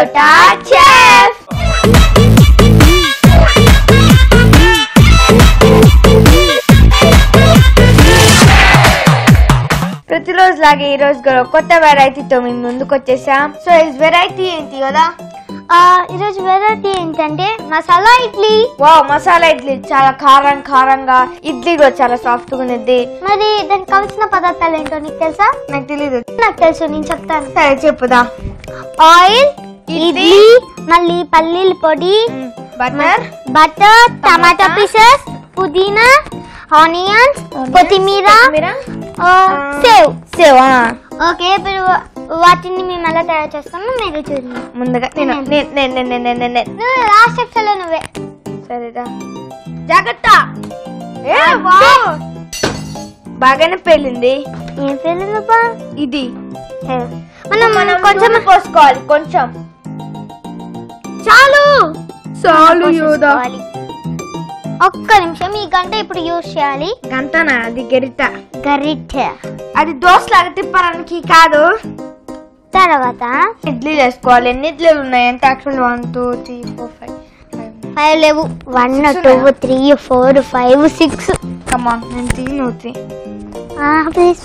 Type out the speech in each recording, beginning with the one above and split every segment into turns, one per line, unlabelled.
Toyota Chef. ప్రతిరోజు లాగే ఈ రోజు కూడా కొత్త వెరైటీతో మేము ముందుకు వచ్చేసాం. సో ఈ వెరైటీ ఏంటి కదా?
ఈరోజు వెరైటీ ఏంటంటే మసాలా ఇడ్లీ.
వావ్, మసాలా ఇడ్లీ చాలా కారంగా, ఇడ్లీ కూడా చాలా సాఫ్ట్ గా ఉన్నది.
మరి దానికి కావాల్సిన పదార్థాలు ఏంటో నీకు తెలుసా?
నాకు తెలీదు.
నాకు తెలుసు, నేను చెప్తాను.
సరే చెప్పుదా.
ఆయిల్, ఇడ్లీ, మళ్ళీ పల్లీల పొడి, బటర్, టమాటా పీసెస్, పుదీనా, ఆనియన్స్, కొత్తిమీర, సేవ్. ఓకే, ఇప్పుడు వాటిని మేము ఎలా తయారు చేస్తామో మీరు చూడండి.
ముందుగా
లాస్ట్ సెక్షన్ లో నువ్వే.
సరేదా, జాగ్రత్త. బాగానే పేలింది.
ఏం పేలిందప్పా?
ఇది
మనం కొంచెం
పోసుకోవాలి. కొంచెం చాలు యోదా.
ఒక్క నిమిషం, ఈ గంట ఇప్పుడు యూజ్ చేయాలి.
గంటనా? అది గరిట. అది దోశ లాగా తిప్పడానికి కాదు.
తర్వాత
ఇడ్లీ వేసుకోవాలి. ఎన్ని ఇడ్లీలు ఉన్నాయి అంటే యాక్చువల్ 1 2 3 4 5
లేవు. 1 2 3 4 5 6.
కమాన్, నేను 3 నువ్వు 3.
ప్లీజ్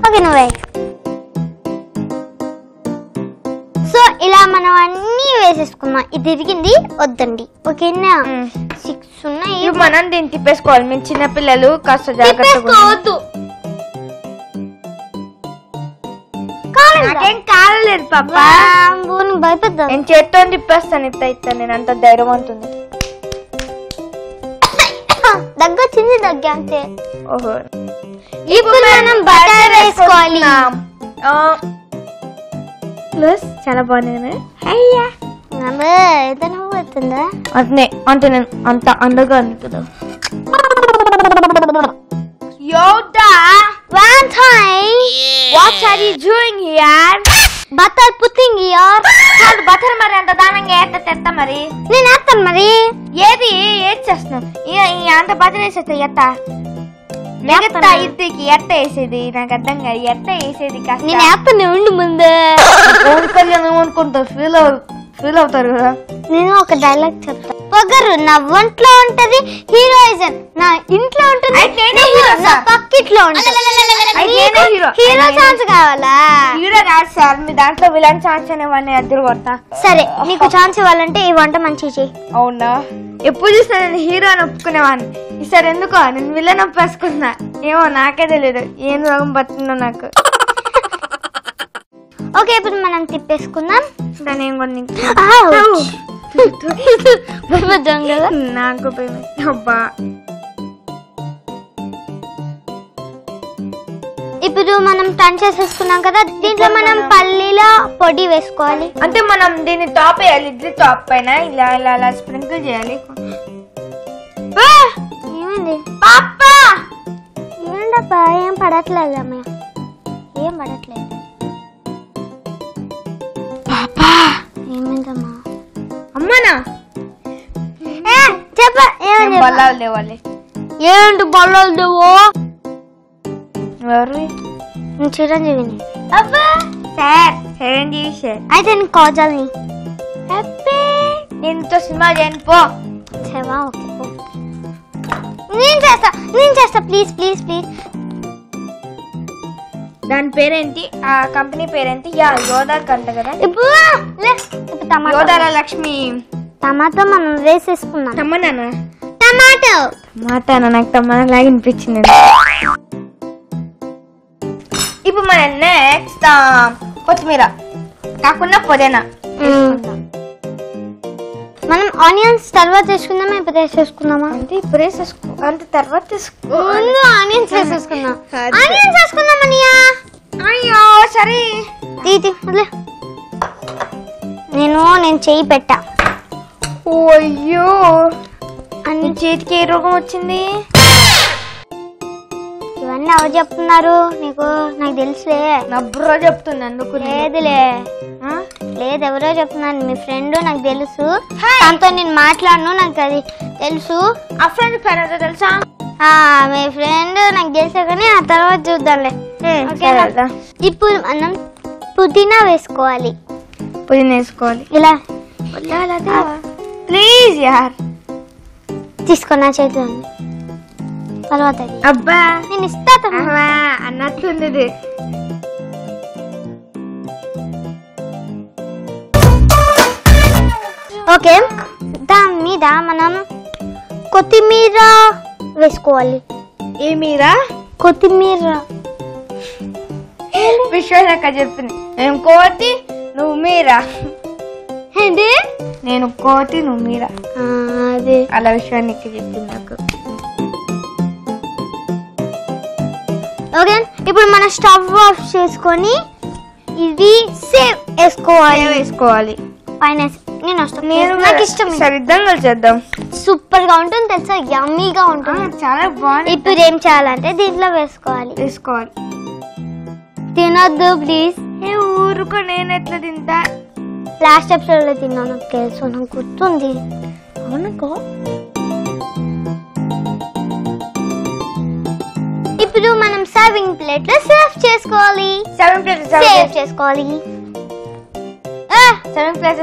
ఓకే, నువ్వే. సో ఇలా మనం అన్ని వేసేసుకున్నాం. ఇది తిరిగింది వద్దండి, ఓకేనా? 6 ఉన్నాయి.
మనం దీన్ని తిప్పేసుకోవాలి. మీరు చిన్నపిల్లలు కాస్త జాగ్రత్తగా. నాకేం కాలేదు పాపా,
భయపడ్డా.
నేను చేత్తో తిప్పేస్తాను. ఇస్తాను, నేను అంత ధైర్యం ఉంటుంది.
దగ్గొచ్చింది, దగ్గ అంతే.
ఓహో,
ఇప్పుడు మనం బటర్ వేసుకోవాలి.
చాలా బాగుంది.
అవుతుందా?
అంటే నేను అంత అందగా ఉంది కదా. Yoda,
one time.
What are you doing here?
Butter putting here.
కాదు, బటర్ మరి అంత దానంగా ఎత్త మరి.
నేను వేస్తాను మరి.
ఏది చేస్తున్నావు? అంత బటర్ వేసేస్తా ఎత్త మిగతా ఇద్దరికి ఎట్ట వేసేది నాకు అర్థం కాదు. ఎట్ట వేసేది కాదు.
నేను వేస్తాను, ఉండు ముందు.
అనుకుంటా ఫీల్ అవుతారు కదా.
నేను ఒక డైలాగ్ చెప్తా. పొగరు నా ఒంట్లో ఉంటది, హీరోయిజం నా ఇంట్లో ఉంటుంది, నా పక్కిట్లో ఉంటుంది. హీరో ఛాన్స్ కావాలా?
హీరో కాదు సార్, మీ దాంట్లో విలన్ ఛాన్స్ అనేవాడిని అద్దరు కొడతా.
సరే, నీకు ఛాన్స్ ఇవ్వాలంటే ఈ వంట మంచిగా చెయ్యి.
అవునా? ఎప్పుడు చూసినా నేను హీరోని ఒప్పుకునేవాడిని. ఈసారి ఎందుకో నేను విలన్ ఒప్పేసుకున్నా. ఏమో నాకే తెలియదు ఏం రోగం పట్టిందో నాకు.
ఓకే, ఇప్పుడు మనం తిప్పేసుకుందాం.
దాని ఏం కూడా నాకు అబ్బా.
ఇప్పుడు మనం టర్న్ చేసేసుకున్నాం కదా, దీంట్లో మనం పల్లీల పొడి వేసుకోవాలి.
అంటే మనం దీన్ని టాప్ వేయాలి. ఇడ్లీ టాప్ పైన ఇలా ఇలా ఇలా స్ప్రింకిల్ చేయాలి.
ఏమైంది
పాపా?
ఏంటప్పా, ఏం పడట్లేదు అమ్మ, ఏం పడట్లేదు.
పాపా
ఏమైందమ్మా?
అమ్మనా
చెప్ప.
బల్లాలు లేవాలి.
ఏంటి బల్లాలు లేవో?
ఎవరు?
చిరంజీవిని.
Sir Chiranjeevi sir.
అయితే నేను కాజల్ని.
నేను సినిమా చేయను పో.
నేను చేస్తా ప్లీజ్ ప్లీజ్ ప్లీజ్.
దాని పేరేంటి? ఆ కంపెనీ పేరేంటి? యోదా కంట కదా.
ఇప్పుడు
యోదాల లక్ష్మి.
టమాటో మనం వేసేసుకున్నాం.
టమాటానా?
టమాటో
నాకు టమాటా లాగా అనిపించింది. ఇప్పుడు మన నెక్స్ట్ కొత్తిమీర కాకుండా పుదీనా.
మనం ఆనియన్స్ తర్వాత వేసుకుందామా ఇప్పుడు వేసేసుకుందామా?
అంటే ఇప్పుడు వేసేసుకో, అంటే తర్వాత వేసుకో.
ఆనియన్స్ వేసేసుకుందాం. ఆనియన్స్ వేసుకుందాం అనియా.
అయ్యో సరే,
నేను చెయ్యి పెట్టా.
అయ్యో, అన్ని చేతికి ఏ రోగం వచ్చింది?
ఇవన్నీ ఎవరు చెప్తున్నారు నీకు? నాకు తెలుసులే.
నా బుర్ర చెప్తుంది. అందుకు
లేదులే, లేదు ఎవరో చెప్తున్నాను. మీ ఫ్రెండ్ నాకు తెలుసు, దాంతో నేను మాట్లాడను, నాకు అది తెలుసు.
ఆ ఫ్రెండ్ పేరు తెలుసా?
మీ ఫ్రెండ్ నాకు తెలుసా, కానీ ఆ తర్వాత చూద్దాంలే. ఇప్పుడు మనం పుదీనా వేసుకోవాలి.
పుదీనా వేసుకోవాలి.
ఇలా
ప్లీజ్ యార్
తీసుకున్నా చేతిలో తర్వాత
అబ్బా
నేను ఇస్తా
అన్నట్టుంది ఇది.
ఓకే, దాని మీద మనం కొత్తిమీర వేసుకోవాలి.
ఏమీరా?
కొత్తిమీర.
విశ్వాసక్క చెప్పింది నేను కోతి నువ్వు మీరా.
ఏంటి?
నేను కోతి నువ్వు మీరా.
అదే
అలా విశ్వానికి చెప్పింది నాకు.
ఓకే, ఇప్పుడు మనం స్టవ్ ఆఫ్ చేసుకొని ఇది సేవ్ వేసుకోవాలి పైన. నేను నాకు ఇష్టం.
సరే ఇద్దరం చేద్దాం.
సూపర్ గా ఉంటుంది తెలుసా, యమ్మీగా ఉంటుంది.
చాలా బాగుంది.
ఇప్పుడు ఏం చేయాలంటే దీంట్లో వేసుకోవాలి. తినొద్దు ప్లీజ్.
ఊరుకో, నేను ఎట్లా తింటా?
లాస్ట్ ఎపిసోడ్ లో తిన్నా, నాకు తెలుసు, నాకు గుర్తుంది.
అవునుకో.
ఇప్పుడు మనం సర్వింగ్ ప్లేట్ లో సర్వ్ చేసుకోవాలి.
సర్వింగ్ ప్లేట్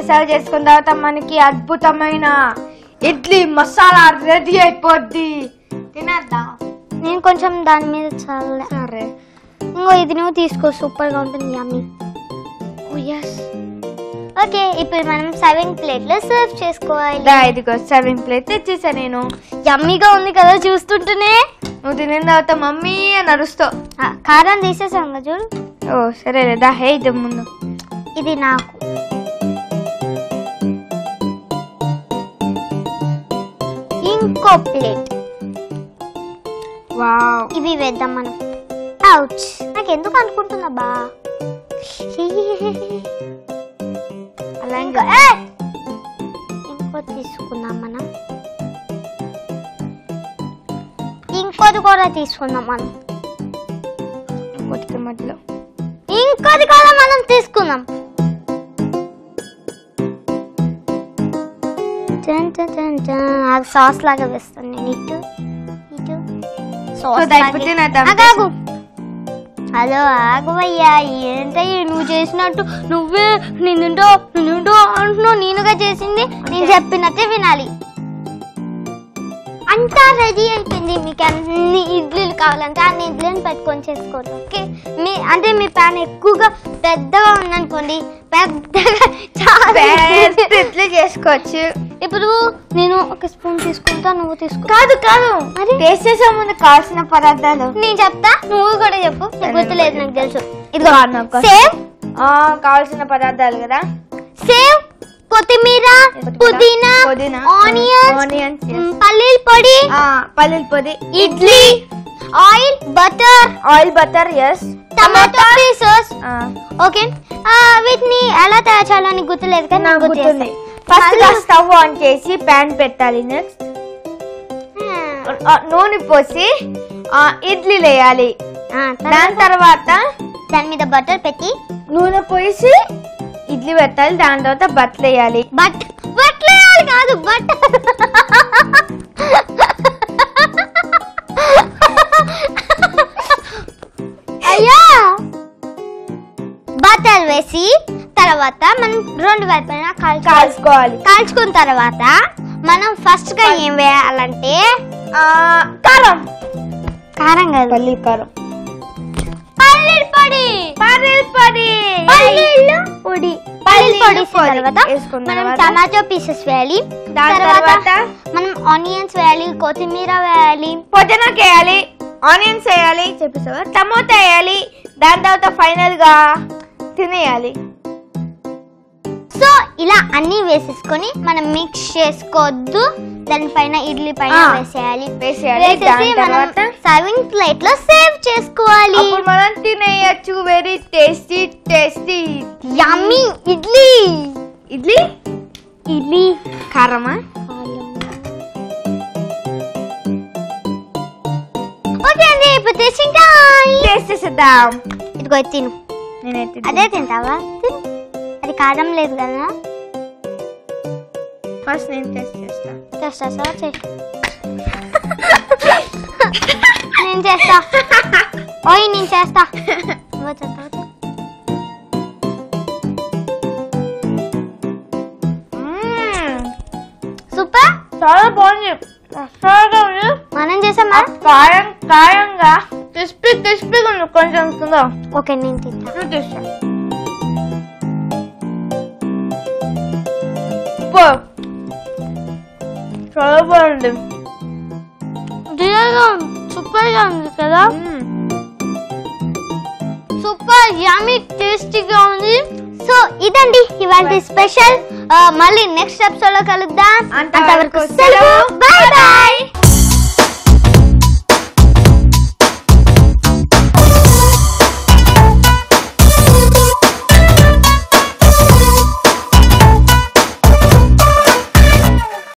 సర్వ్ చేసుకున్న తర్వాత మనకి అద్భుతమైన ఇడ్లీ మసాలా రెడీ అయిపోద్ది. తినేద్దాం.
నేను కొంచెం దాని మీద చల్లే.
సరే,
ఇంకో ఇది నువ్వు తీసుకో, సూపర్ గా ఉంటుంది. యమ్మీ. ఓకే, ఇప్పుడు మనం సర్వింగ్ ప్లేట్ లో సర్వ్ చేసుకోవాలి.
ఇదిగో సర్వింగ్ ప్లేట్ తెచ్చేసా నేను.
యమ్మీగా ఉంది కదా చూస్తుంటేనే.
నువ్వు తినిన తర్వాత మమ్మీ అని అరుస్తావు.
కారం తీసేసాం కదా చూడు.
ఓ సరే లేదా, హే ఇది ముందు
ఇది నాకు. ఇంకో ప్లేట్.
వావ్,
ఇవి వేద్దాం మనం. అవుచ్, నాకు ఎందుకు అనుకుంటున్నా బా.
అలా
ఇంకో తీసుకుందాం మనం. ఇంకోది కూడా తీసుకుందాం మనం.
ఇంకోటి మధ్యలో
ఇంకోది కూడా మనం తీసుకుందాం. అది సాస్ లాగా వేస్తాను నేను. ఇటు హలో ఆగువయ్యా, ఏంటయ్యా నువ్వు చేసినట్టు నువ్వే నిన్నుంటో అంటున్నావు. నేనుగా చేసింది నేను చెప్పినట్టే వినాలి. అంతా రెడీ అయిపోయింది. మీకు అన్ని ఇడ్లీలు కావాలంటే అన్ని ఇడ్లీని పెట్టుకొని చేసుకోండి. ఓకే, అంటే మీ ప్యాన్ ఎక్కువగా పెద్దగా ఉందనుకోండి, పెద్దగా చాలా
ఇడ్లీ చేసుకోవచ్చు.
ఇప్పుడు నేను ఒక స్పూన్ తీసుకుంటా, నువ్వు తీసుకో.
కాదు మరి టేస్ట్ చేసే ముందు కావాల్సిన పదార్థాలు
నేను చెప్తా, నువ్వు కూడా చెప్పు. నీకు గుర్తులేదు, నాకు తెలుసు.
ఇదిగో
సేవ్
కావాల్సిన పదార్థాలు కదా.
సేవ్, కొత్తిమీర, పుదీనా, ఆనియన్స్, పల్లీల పొడి, idli, oil butter, yes, tomato pieces. Okay, వీటిని ఎలా తయారు చేయాలో నీకు గుర్తులేదు కదా, నాకు గుర్తుంది.
ఫస్ట్ స్టవ్ ఆన్ చేసి ప్యాన్ పెట్టాలి. నెక్స్ట్ నూనె పోసి ఇడ్లీలు వేయాలి. దాని తర్వాత
దాని మీద బటర్ పెట్టి
నూనె పోసి ఇడ్లీ పెట్టాలి. దాని తర్వాత బట్టలు వేయాలి.
బట్టలు వేయాలి కాదు, అయ్యా. బట్టలు వేసి తర్వాత మనం రెండు వైపున కాల్చుకున్న తర్వాత మనం ఫస్ట్ గా ఏం వేయాలంటే కారం కాదు, పల్లీల పొడి తర్వాత మనం టమాటో పీసెస్ వేయాలి. తర్వాత మనం ఆనియన్స్ వేయాలి, కొత్తిమీర వేయాలి,
పుదీనాకి వేయాలి, ఆనియన్స్ వేయాలి, చెప్పేసావా, టమాటా వేయాలి. దాని తర్వాత ఫైనల్ గా తినేయాలి.
సో ఇలా అన్ని వేసేసుకొని మనం మిక్స్ చేసుకోవద్దు. దానిపైన ఇడ్లీ పైన వేసేయాలి. మనం సర్వింగ్ ప్లేట్ లో సేవ్ చేసుకోవాలి.
మనం తినేయచ్చు. Very tasty
yummy idli.
కారమా?
ఓకే అండి, ఇప్పుడు టేస్ట్ చేసేద్దాం. ఇదిగో తిను. అదే తింటావా? అది కారం లేదు కదా.
ఫస్ట్ నేను టెస్ట్ చేస్తా.
నేను చేస్తా. నేను చేస్తా.
చాలా బాగుంది. మసాలాగా ఉంది.
మనం చేసామా?
కారం కారంగా క్రిస్పీగా ఉంది. కొంచెం తిందా.
ఓకే నేను తింటా.
నువ్వు తీస్తా. చాలా బాగుంది.
సూపర్ గా ఉంది కదా. సూపర్ యమ్మీ టేస్టీగా ఉంది. సో ఇదండి ఇవాళ స్పెషల్. మళ్ళీ నెక్స్ట్ ఎపిసోడ్ లో కలుద్దాం. అంతవరకు సెలవు. By by.